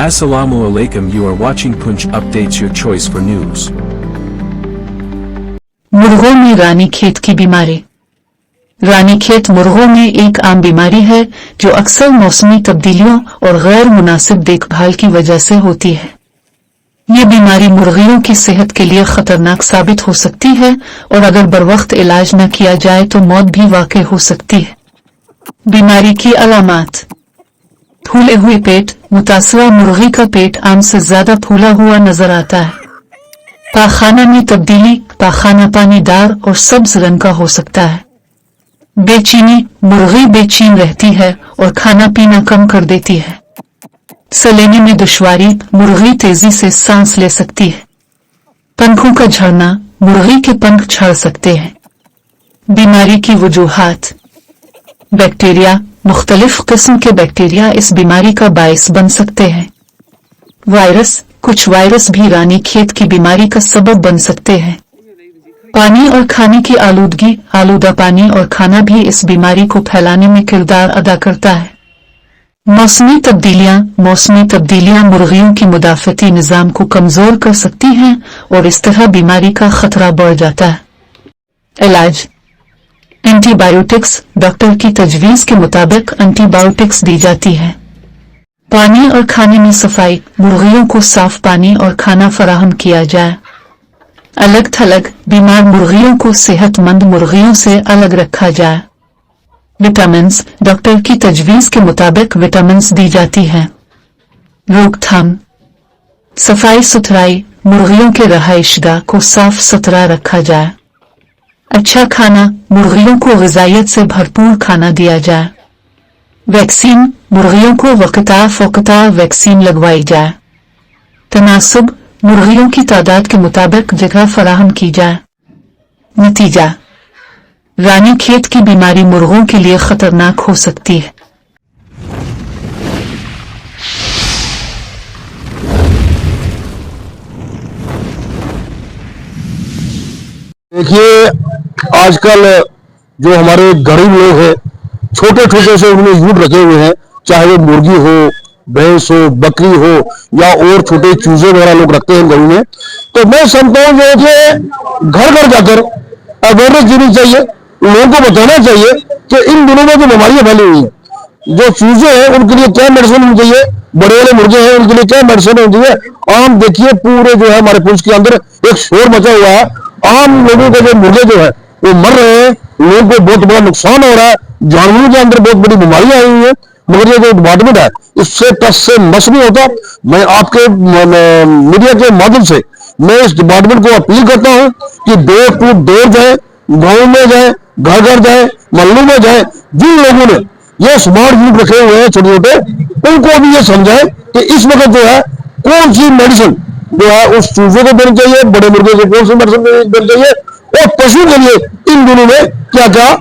Assalamu alaikum, you are watching Punch Updates, your choice for news. मुर्गों में रानीखेत की बीमारी। रानीखेत मुर्गों में एक आम बीमारी है जो अक्सर मौसमी तब्दीलियों और गैर मुनासिब देखभाल की वजह से होती है। ये बीमारी मुर्गियों की सेहत के लिए खतरनाक साबित हो सकती है और अगर बरवक्त इलाज न किया जाए तो मौत भी वाक़ई हो सकती है। बीमारी की अलामात: फूले हुए पेट। मुतासरा मुर्गी का पेट आम से ज्यादा फूला हुआ नजर आता है। पाखाना में तब्दीली। पाखाना पानीदार और सब्ज रंग का हो सकता है। बेचैनी। मुर्गी बेचैन रहती है और खाना पीना कम कर देती है। सलेने में दुश्वारी। मुर्गी तेजी से सांस ले सकती है। पंखों का झड़ना। मुर्गी के पंख झड़ सकते हैं। बीमारी की वजूहात: बैक्टीरिया। मुख्तलिफ किस्म के बैक्टीरिया इस बीमारी का बायस बन सकते हैं। वायरस। कुछ वायरस भी रानीखेत की बीमारी का सबब बन सकते हैं। पानी और खाने की आलूदगी। आलूदा पानी और खाना भी इस बीमारी को फैलाने में किरदार अदा करता है। मौसमी तब्दीलियां। मौसमी तब्दीलियां मुर्गियों की मुदाफ़ती निज़ाम को कमजोर कर सकती हैं और इस तरह बीमारी का खतरा बढ़ जाता है। इलाज: एंटीबायोटिक्स। डॉक्टर की तजवीज़ के मुताबिक एंटीबायोटिक्स दी जाती है। पानी और खाने में सफाई। मुर्गियों को साफ पानी और खाना फराहम किया जाए। अलग थलग। बीमार मुर्गियों को सेहतमंद मुर्गियों से अलग रखा जाए। विटामिन्स। डॉक्टर की तजवीज़ के मुताबिक विटामिन्स दी जाती है। रोकथाम: सफाई सुथराई। मुर्गियों के रहायशगाह को साफ सुथरा रखा जाए। अच्छा खाना। मुर्गियों को ग़िज़ाइयत से भरपूर खाना दिया जाए। वैक्सीन। मुर्गियों को वक़्ता वैक्सीन लगवाई जाए। तनासुब। मुर्गियों की तादाद के मुताबिक जगह फराहम की जाए। नतीजा: रानीखेत की बीमारी मुर्गों के लिए खतरनाक हो सकती है। देखिए, आजकल जो हमारे गरीब लोग हैं, छोटे छोटे से उन्होंने यूनिट रखे हुए हैं, चाहे वो मुर्गी हो, भैंस हो, बकरी हो या और छोटे चूजे वगैरह लोग रखते हैं घरों में। तो मैं समझता हूँ जो घर घर जाकर अवेयरनेस देनी चाहिए, लोगों को बताना चाहिए कि इन दिनों में जो बीमारियां फैली हुई है, जो चूजे हैं उनके लिए क्या मेडिसिन होनी चाहिए, बड़े वाले मुर्गे हैं उनके लिए क्या मेडिसिन होनी चाहिए। आम देखिए पूरे जो है हमारे पुंछ के अंदर एक शोर मचा हुआ है। आम लोगों के जो मुर्गे जो है वो मर रहे हैं, लोगों को बहुत बड़ा नुकसान हो रहा है, जानवरों के अंदर बहुत बड़ी बीमारियां आई हुई है। मगर ये जो डिपार्टमेंट है इससे टच से मस नहीं होता। मैं आपके मीडिया के माध्यम से मैं इस डिपार्टमेंट को अपील करता हूं कि डोर टू डोर जाए, गाँव में जाए, घर घर जाए, मोहल्लों में जाए। जिन लोगों ने ये स्मार्ट यूनिट रखे हुए हैं छोटे छोटे, उनको भी ये समझाए कि इस वक्त जो है कौन सी मेडिसिन जो है उस चूजे को देनी चाहिए, बड़े मुर्गे को कौन सी मेडिसिन देनी चाहिए और पशु के लिए इन दिनों में क्या क्या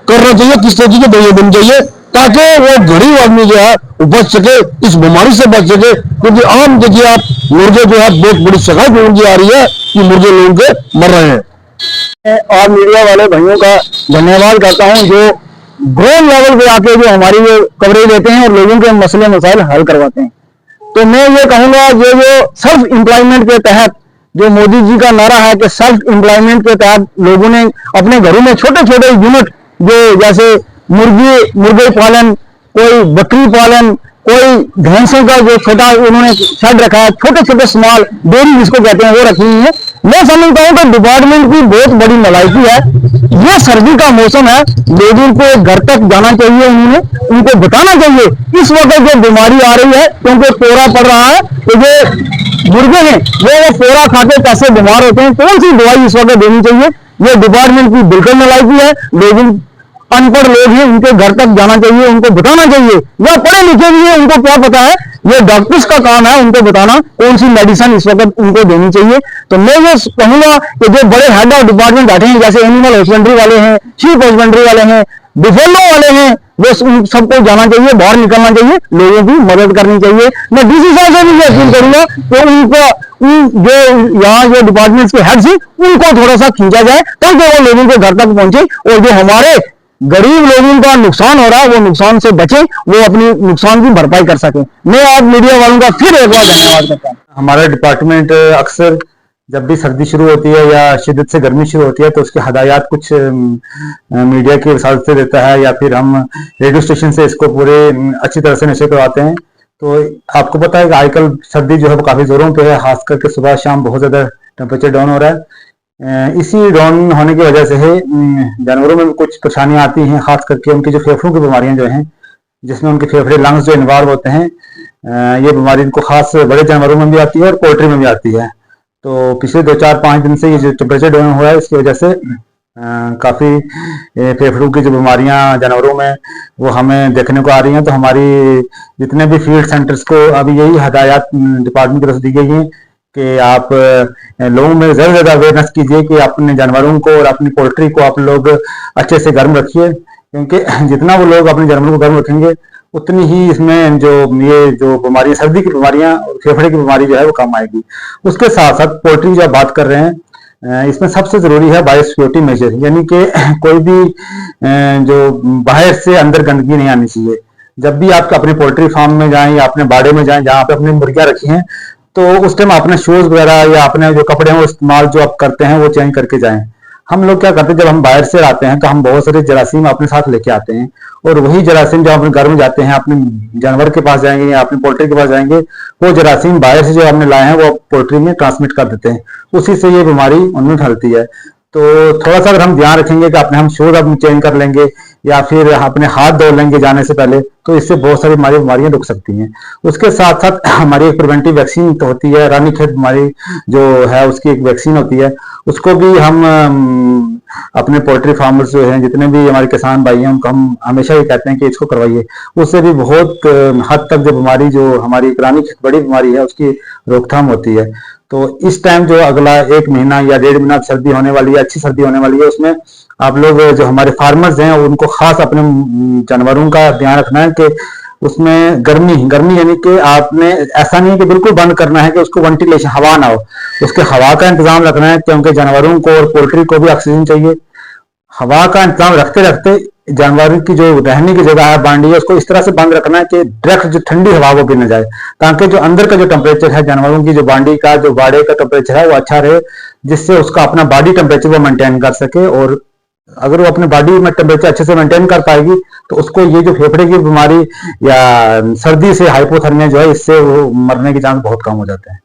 करना चाहिए, किस तरीके की दवाई देनी चाहिए, ताकि वो गरीब आदमी जो है बच सके, इस बीमारी से बच सके। क्योंकि आम देखिए आप मुर्गे जो है बहुत बड़ी शिकायत उनकी आ रही है कि मुर्गे लोगों के मर रहे हैं। और मीडिया वाले भाइयों का धन्यवाद करता हूँ जो ग्राउंड लेवल पे आके जो हमारी ये कवरेज लेते हैं और लोगों के मसले मसाइल हल करवाते हैं। तो मैं ये कहूँगा ये जो सेल्फ एम्प्लॉयमेंट के तहत जो मोदी जी का नारा है कि सेल्फ एम्प्लॉयमेंट के तहत लोगों ने अपने घरों में छोटे छोटे यूनिट जो जैसे मुर्गे पालन, कोई बकरी पालन, कोई भैंसों का जो छोटा उन्होंने शेड रखा है, छोटे छोटे स्मॉल डेयरी जिसको कहते हैं वो रखी हुई है। मैं समझता हूँ कि डिपार्टमेंट की बहुत बड़ी नलायकी है। ये सर्दी का मौसम है, लोगों को घर तक जाना चाहिए, उनको बताना चाहिए इस वक्त जो बीमारी आ रही है क्योंकि कोहरा पड़ रहा है तो जो मुर्गे हैं वो कोहरा खाते कैसे बीमार होते हैं, कौन सी दवाई इस वक्त देनी चाहिए। ये डिपार्टमेंट की बिल्कुल नलायकी है। लोगों अनपढ़ लोग हैं उनके घर तक जाना चाहिए, उनको बताना चाहिए, या पढ़े लिखे भी हैं उनको क्या पता है। ये डॉक्टर्स का काम है उनको बताना कौन सी मेडिसिन इस वक्त उनको देनी चाहिए। तो मैं ये कहूंगा कि जो बड़े हेड ऑफ डिपार्टमेंट बैठे हैं जैसे एनिमल हस्बेंड्री वाले हैं, शीप हस्बेंड्री वाले हैं, बिफेलो वाले हैं, वो सबको जाना चाहिए, बाहर निकलना चाहिए, लोगों की मदद करनी चाहिए। मैं डीसी साहब से भी ये अपील करूंगा कि उनको जो यहाँ जो डिपार्टमेंट के हेड हैं उनको थोड़ा सा खींचा जाए ताकि वो लोगों के घर तक पहुंचे और जो हमारे गरीब लोगों का नुकसान हो रहा है, वो नुकसान से बचे, वो अपनी नुकसान की भरपाई कर सके। मैं आज मीडिया वालों का फिर एक बार धन्यवाद करता हूँ। हमारा डिपार्टमेंट अक्सर जब भी सर्दी शुरू होती है या शिद्दत से गर्मी शुरू होती है तो उसके हदायत कुछ मीडिया की वसात से देता है, या फिर हम रेडियो स्टेशन से इसको पूरे अच्छी तरह से नशर करवाते हैं। तो आपको पता है कि आजकल सर्दी जो है वो काफी जोरों पे है, खास करके सुबह शाम बहुत ज्यादा टेम्परेचर डाउन हो रहा है। इसी डाउन होने की वजह से जानवरों में कुछ परेशानियां आती हैं, खास करके उनकी जो फेफड़ों की बीमारियां जो हैं, जिसमें उनके फेफड़े लंग्स जो इन्वॉल्व होते हैं, ये बीमारी इनको खास बड़े जानवरों में भी आती है और पोल्ट्री में भी आती है। तो पिछले 2-4-5 दिन से ये जो टेम्परेचर डाउन हुआ है, इसकी वजह से काफी फेफड़ों की जो बीमारियां जानवरों में वो हमें देखने को आ रही हैं। तो हमारी जितने भी फील्ड सेंटर्स को अभी यही हदायत डिपार्टमेंट की तरफ से दी गई है कि आप लोगों में ज्यादा से ज्यादा अवेयरनेस कीजिए कि अपने जानवरों को और अपनी पोल्ट्री को आप लोग अच्छे से गर्म रखिए, क्योंकि जितना वो लोग अपने जानवरों को गर्म रखेंगे उतनी ही इसमें जो ये जो बीमारियां, सर्दी की बीमारियां और फेफड़े की बीमारी जो है वो कम आएगी। उसके साथ साथ पोल्ट्री जो आप बात कर रहे हैं, इसमें सबसे जरूरी है बायोसिक्योरिटी मेजर, यानी कि कोई भी जो बाहर से अंदर गंदगी नहीं आनी चाहिए। जब भी आप अपने पोल्ट्री फार्म में जाएं या अपने बाड़े में जाएं जहां पे अपनी मुर्गियां रखी हैं, तो उस टाइम अपने शूज वगैरह या अपने जो कपड़े हैं वो इस्तेमाल जो आप करते हैं वो चेंज करके जाएं। हम लोग क्या करते हैं, जब हम बाहर से आते हैं तो हम बहुत सारे जरासीम अपने साथ लेके आते हैं, और वही जरासीम जब अपने घर में जाते हैं, अपने जानवर के पास जाएंगे या अपनी पोल्ट्री के पास जाएंगे, वो जरासीम बाहर से जो हमने लाए हैं वो पोल्ट्री में ट्रांसमिट कर देते हैं, उसी से ये बीमारी उनमें फैलती है। तो थोड़ा सा अगर हम ध्यान रखेंगे कि अपने हम शूज अपने चेंज कर लेंगे या फिर अपने हाथ धो लेंगे जाने से पहले, तो इससे बहुत सारी बीमारियां रुक सकती हैं। उसके साथ साथ हमारी एक प्रिवेंटिव वैक्सीन तो होती है, रानीखेत बीमारी जो है उसकी एक वैक्सीन होती है, उसको भी हम अपने पोल्ट्री फार्मर्स जो हैं, जितने भी हमारे किसान भाई हैं, उनको हम हमेशा ये कहते हैं कि इसको करवाइए। उससे भी बहुत हद तक जो बीमारी जो हमारी रानीखेत बड़ी बीमारी है उसकी रोकथाम होती है। तो इस टाइम जो अगला 1 महीना या 1.5 महीना सर्दी होने वाली है, अच्छी सर्दी होने वाली है, उसमें आप लोग जो हमारे फार्मर्स हैं उनको खास अपने जानवरों का ध्यान रखना है कि उसमें गर्मी यानी कि आपने ऐसा नहीं कि बिल्कुल बंद करना है कि उसको वेंटिलेशन हवा ना हो, उसके हवा का इंतजाम रखना है, क्योंकि जानवरों को और पोल्ट्री को भी ऑक्सीजन चाहिए। हवा का इंतजाम रखते रखते जानवरों की जो रहने की जगह है बांडी है, उसको इस तरह से बंद रखना है कि डायरेक्ट जो ठंडी हवा वो भी न जाए, ताकि जो अंदर का जो टेम्परेचर है जानवरों की, जो बांडी का जो बाड़े का टेम्परेचर है वो अच्छा रहे, जिससे उसका अपना बॉडी टेम्परेचर वो मेंटेन कर सके। और अगर वो अपने बॉडी में टेम्परेचर अच्छे से मेंटेन कर पाएगी तो उसको ये जो फेफड़े की बीमारी या सर्दी से हाइपोथर्मिया जो है, इससे वो मरने के चांस बहुत कम हो जाते हैं।